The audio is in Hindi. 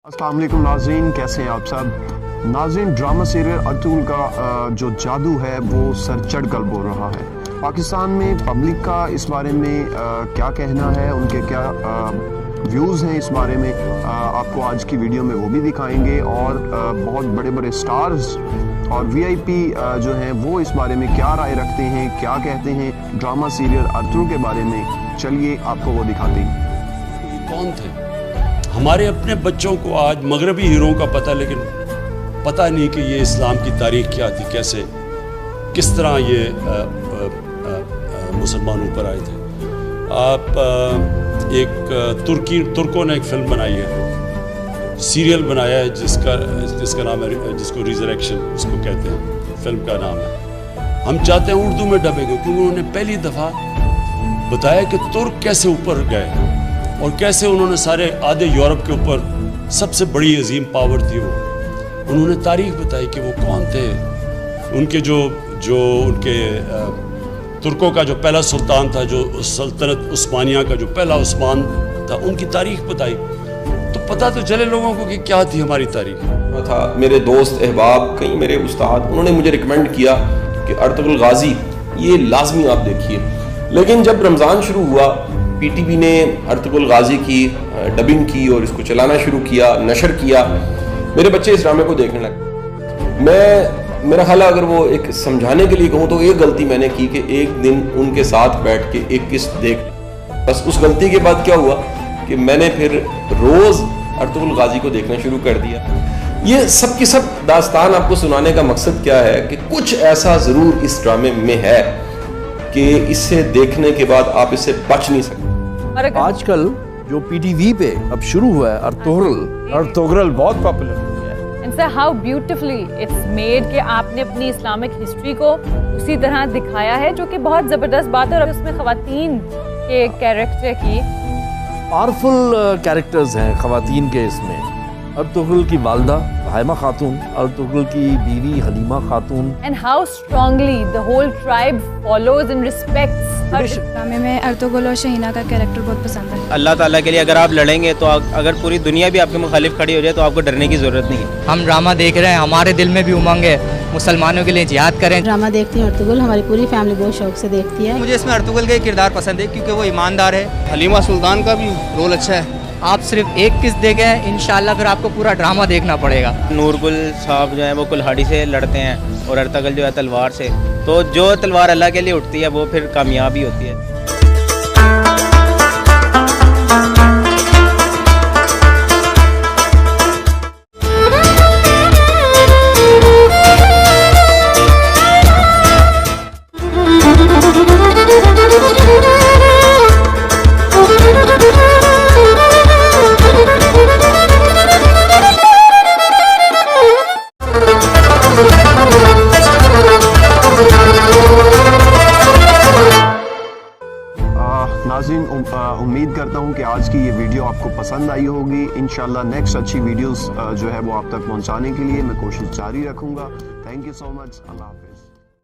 अस्सलाम वालेकुम नाज़रीन, कैसे हैं आप सब। नाज़रीन, ड्रामा सीरियल अर्तुगरुल का जो जादू है वो सर चढ़ कर बोल रहा है। पाकिस्तान में पब्लिक का इस बारे में क्या कहना है, उनके क्या व्यूज़ हैं इस बारे में, आपको आज की वीडियो में वो भी दिखाएंगे। और बहुत बड़े बड़े स्टार्स और वीआईपी जो हैं वो इस बारे में क्या राय रखते हैं, क्या कहते हैं ड्रामा सीरियल अर्तुगरुल के बारे में। चलिए आपको वो दिखाते हैं। कौन थे हमारे अपने बच्चों को आज मगरबी हीरों का पता, लेकिन पता नहीं कि ये इस्लाम की तारीख क्या थी, कैसे किस तरह ये मुसलमान ऊपर आए थे। आप एक तुर्कों ने एक फिल्म बनाई है, सीरियल बनाया है जिसका नाम है, जिसको रिजरेक्शन उसको कहते हैं, फिल्म का नाम है। हम चाहते हैं उर्दू में डबेंगे, क्योंकि उन्होंने पहली दफ़ा बताया कि तुर्क कैसे ऊपर गए और कैसे उन्होंने सारे आधे यूरोप के ऊपर सबसे बड़ी अजीम पावर थी वो। उन्होंने तारीख बताई कि वो कौन थे, उनके जो उनके तुर्कों का जो पहला सुल्तान था, जो सल्तनत उस्मानिया का जो पहला उस्मान था, उनकी तारीख बताई। तो पता तो चले लोगों को कि क्या थी हमारी तारीख। था मेरे दोस्त अहबाब, कई मेरे उस्ताद, उन्होंने मुझे रिकमेंड किया कि अर्तुगरुल गाजी ये लाजमी आप देखिए। लेकिन जब रमज़ान शुरू हुआ, पीटीवी ने अर्तुगरुल गाजी की डबिंग की और इसको चलाना शुरू किया, नशर किया। मेरे बच्चे इस ड्रामे को देखने लगे। मेरा ख्याल अगर वो एक समझाने के लिए कहूँ तो एक गलती मैंने की कि एक दिन उनके साथ बैठ के एक किस्त देख, बस उस गलती के बाद क्या हुआ कि मैंने फिर रोज़ अर्तुगरुल गाजी को देखना शुरू कर दिया। ये सब की सब दास्तान आपको सुनाने का मकसद क्या है कि कुछ ऐसा ज़रूर इस ड्रामे में है कि इससे देखने के बाद आप इससे बच नहीं सकते। आजकल जो पीटीवी पे अब शुरू हुआ है अर्तुगरुल बहुत पॉपुलर हो गया है। And sir, how beautifully it's made कि आपने अपनी इस्लामिक हिस्ट्री को उसी तरह दिखाया है, जो कि बहुत ज़बरदस्त बात है। और उसमें ख़वातीन के कैरेक्टर की पावरफुल कैरेक्टर्स हैं ख़वातीन के इसमें। अर्तुगरुल की वालदा हाइमा खातून, अर्तुगरुल की बीवी हलीमा खातून। and how strongly the whole tribe follows and respects her. ड्रामे में अर्तुगरुल और शहीना का कैरेक्टर बहुत पसंद है। अल्लाह ताला के लिए अगर आप लड़ेंगे तो अगर पूरी दुनिया भी आपके मुखालिफ खड़ी हो जाए तो आपको डरने की ज़रूरत नहीं है। हम ड्रामा देख रहे हैं, हमारे दिल में भी उमंग है, मुसलमानों के लिए जिहाद करें। ड्रामा देखती हूँ अर्तुगरुल, हमारी पूरी फैमिली बहुत शौक से देखती है। मुझे इसमें अर्तुगरुल का किरदार पसंद है क्योंकि वो ईमानदार है। हलीमा सुल्तान का भी रोल अच्छा है। आप सिर्फ एक किस्त देखें, इंशाल्लाह फिर आपको पूरा ड्रामा देखना पड़ेगा। नूरगुल साहब जो है वो कुल्हाड़ी से लड़ते हैं और अर्तुगरुल जो है तलवार से, तो जो तलवार अल्लाह के लिए उठती है वो फिर कामयाब ही होती है। नाज़रीन, उम्मीद करता हूँ कि आज की ये वीडियो आपको पसंद आई होगी। इंशाल्लाह नेक्स्ट अच्छी वीडियोस जो है वो आप तक पहुँचाने के लिए मैं कोशिश जारी रखूँगा। Thank you so much. अल्लाह हाफ़िज़।